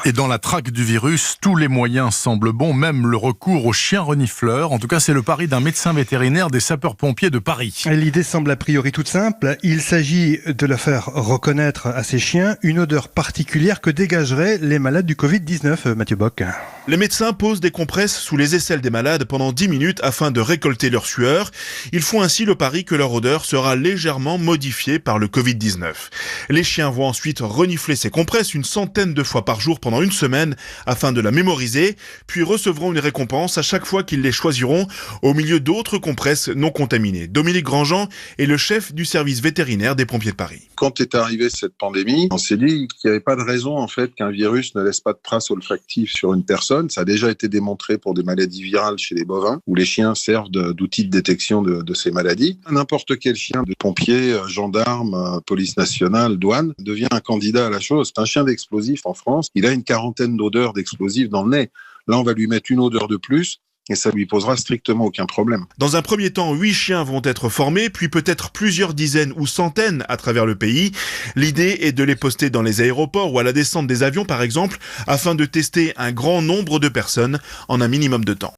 Et dans la traque du virus, tous les moyens semblent bons, même le recours aux chiens renifleurs. En tout cas, c'est le pari d'un médecin vétérinaire des sapeurs-pompiers de Paris. L'idée semble a priori toute simple. Il s'agit de leur faire reconnaître à ces chiens une odeur particulière que dégageraient les malades du Covid-19, Mathieu Bock. Les médecins posent des compresses sous les aisselles des malades pendant 10 minutes afin de récolter leur sueur. Ils font ainsi le pari que leur odeur sera légèrement modifiée par le Covid-19. Les chiens vont ensuite renifler ces compresses une centaine de fois par jour pendant une semaine afin de la mémoriser, puis recevront une récompense à chaque fois qu'ils les choisiront au milieu d'autres compresses non contaminées. Dominique Grandjean est le chef du service vétérinaire des pompiers de Paris. Quand est arrivée cette pandémie, on s'est dit qu'il n'y avait pas de raison en fait qu'un virus ne laisse pas de traces olfactives sur une personne. Ça a déjà été démontré pour des maladies virales chez les bovins, où les chiens servent d'outils de détection de ces maladies. N'importe quel chien de pompier, gendarme, police nationale, douane, devient un candidat à la chose. C'est un chien d'explosif en France. Il a une quarantaine d'odeurs d'explosifs dans le nez. Là, on va lui mettre une odeur de plus. Et ça lui posera strictement aucun problème. Dans un premier temps, 8 chiens vont être formés, puis peut-être plusieurs dizaines ou centaines à travers le pays. L'idée est de les poster dans les aéroports ou à la descente des avions, par exemple, afin de tester un grand nombre de personnes en un minimum de temps.